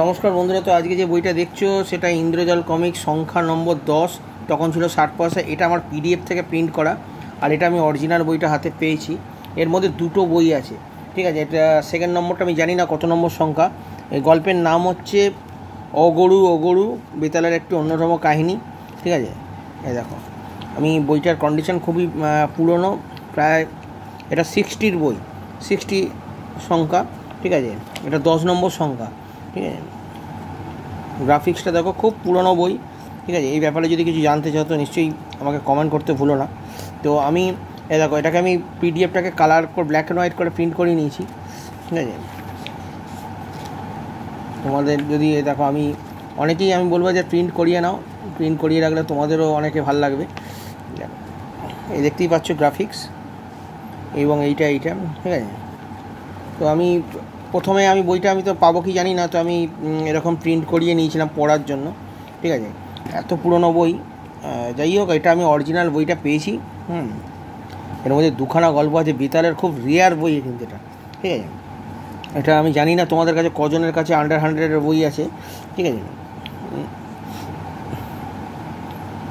নমস্কার বন্ধুরা, তো আজকে যে বইটা দেখছো সেটা ইন্দ্রজাল কমিক্স সংখ্যা নম্বর 10। তখন ছিল 60 পয়সা। এটা আমার পিডিএফ থেকে প্রিন্ট করা, আর এটা আমি অরিজিনাল বইটা হাতে পেয়েছি। এর মধ্যে দুটো বই আছে, ঠিক আছে। এটা সেকেন্ড নম্বরটা আমি জানি না কত নম্বর সংখ্যা। এই গল্পের নাম হচ্ছে অগরু বেতালের একটি অন্যতম কাহিনী, ঠিক আছে। এই দেখো, আমি বইটার কন্ডিশন খুবই পুরনো, প্রায় এটা 60-র বই, 60 সংখ্যা, ঠিক আছে। এটা 10 নম্বর সংখ্যা, ঠিক আছে। গ্রাফিক্সটা দেখো, খুব পুরনো বই, ঠিক আছে। এই ব্যাপারে যদি কিছু জানতে চাও তো নিশ্চয়ই আমাকে কমেন্ট করতে ভুলো না। তো আমি দেখো, এটাকে আমি পিডিএফটাকে কালার করে ব্ল্যাক অ্যান্ড হোয়াইট করে প্রিন্ট করে নিয়েছি, ঠিক আছে। তোমাদের যদি দেখো, আমি অনেকেই আমি বলবো যে প্রিন্ট করিয়ে নাও, প্রিন্ট করিয়ে রাখলে তোমাদেরও অনেকে ভালো লাগবে। এই দেখতেই পাচ্ছ গ্রাফিক্স, এবং এইটা, ঠিক আছে। তো আমি প্রথমে বইটা আমি তো পাবো কি জানি না, তো আমি এরকম প্রিন্ট করিয়ে নিয়েছিলাম পড়ার জন্য, ঠিক আছে। এত পুরনো বই, যাই হোক, এটা আমি অরিজিনাল বইটা পেয়েছি। এর মধ্যে দুখানা গল্প আছে। বেতালের খুব রেয়ার বই কিন্তু এটা, ঠিক আছে। এটা আমি জানি না তোমাদের কাছে কজনের কাছে আন্ডার 100-এর বই আছে, ঠিক আছে।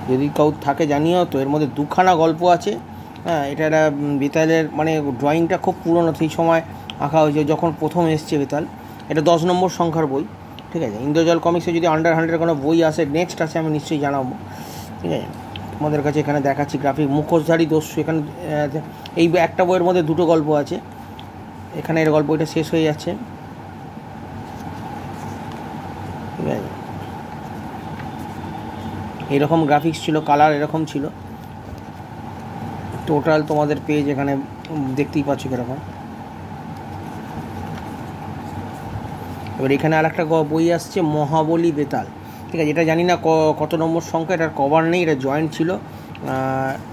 যদি কেউ থাকে জানিও। তো এর মধ্যে দুখানা গল্প আছে। এটা একটা বেতালের মানে ড্রয়িংটা খুব পুরনো, সেই সময় আঁকা হয়েছে যখন প্রথম এসছে বেতাল। এটা 10 নম্বর সংখ্যার বই, ঠিক আছে। ইন্দ্রজাল কমিক্সে যদি আন্ডার 100-এর কোনো বই আসে, নেক্সট আসে, আমি নিশ্চয়ই জানাবো, ঠিক আছে। তোমাদের কাছে এখানে দেখাচ্ছি গ্রাফিক। মুখোশধারী দস্যু, এখানে এই একটা বইয়ের মধ্যে দুটো গল্প আছে। এখানে এর গল্পটা শেষ হয়ে যাচ্ছে, ঠিক আছে। এরকম গ্রাফিক্স ছিল, কালার এরকম ছিল। টোটাল তোমাদের পেজ এখানে দেখতেই পাচ্ছ কীরকম। এবার এখানে আর একটা বই আসছে, মহাবলী বেতাল, ঠিক আছে। এটা জানি না কত নম্বর সংখ্যা, এটার কভার নেই, এটা জয়েন্ট ছিল।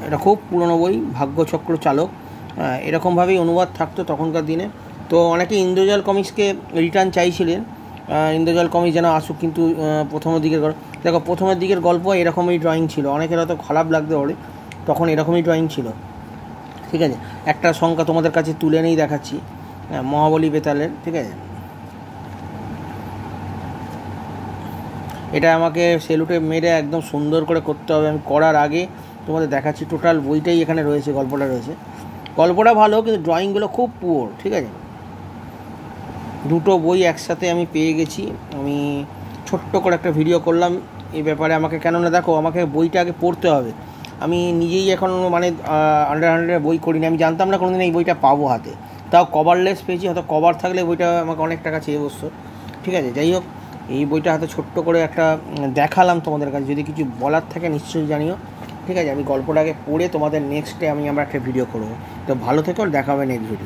এটা খুব পুরনো বই, ভাগ্যচক্র চালক, এরকমভাবেই অনুবাদ থাকতো তখনকার দিনে। তো অনেকে ইন্দ্রজাল কমিক্সকে রিটার্ন চাইছিলেন, ইন্দ্রজাল কমিক্স যেন আসুক, কিন্তু প্রথমের দিকের দেখো, প্রথমের দিকের গল্প এরকমই ড্রয়িং ছিল। অনেকের হয়তো খারাপ লাগতে পারে, তখন এরকমই ড্রয়িং ছিল, ঠিক আছে। একটা সংখ্যা তোমাদের কাছে তুলে নিয়েই দেখাচ্ছি, মহাবলী বেতালের, ঠিক আছে। এটা আমাকে সেলুটে মেরে একদম সুন্দর করে করতে হবে। আমি করার আগে তোমাদের দেখাচ্ছি। টোটাল বইটাই এখানে রয়েছে, গল্পটা রয়েছে। গল্পটা ভালো, কিন্তু ড্রয়িংগুলো খুব পুয়ার, ঠিক আছে। দুটো বই একসাথে আমি পেয়ে গেছি। আমি ছোট্ট করে একটা ভিডিও করলাম এই ব্যাপারে। আমাকে কেননা দেখো, আমাকে বইটা আগে পড়তে হবে। আমি নিজেই এখন মানে আন্ডার 100-এর বই করিনি। আমি জানতাম না কোনোদিন এই বইটা পাবো হাতে, তাও কভারলেস পেয়েছি। হয়তো কভার থাকলে বইটা আমাকে অনেক টাকা চেয়ে বসতো, ঠিক আছে। যাই হোক, এই বইটা হাতে ছোট্ট করে একটা দেখালাম তোমাদের কাছে। যদি কিছু বলার থাকে নিশ্চয়ই জানিও, ঠিক আছে। আমি গল্পটাকে পড়ে তোমাদের নেক্সটে আমরা একটা ভিডিও করবো। তো ভালো থেকো, দেখা হবে নেক্সট ভিডিও।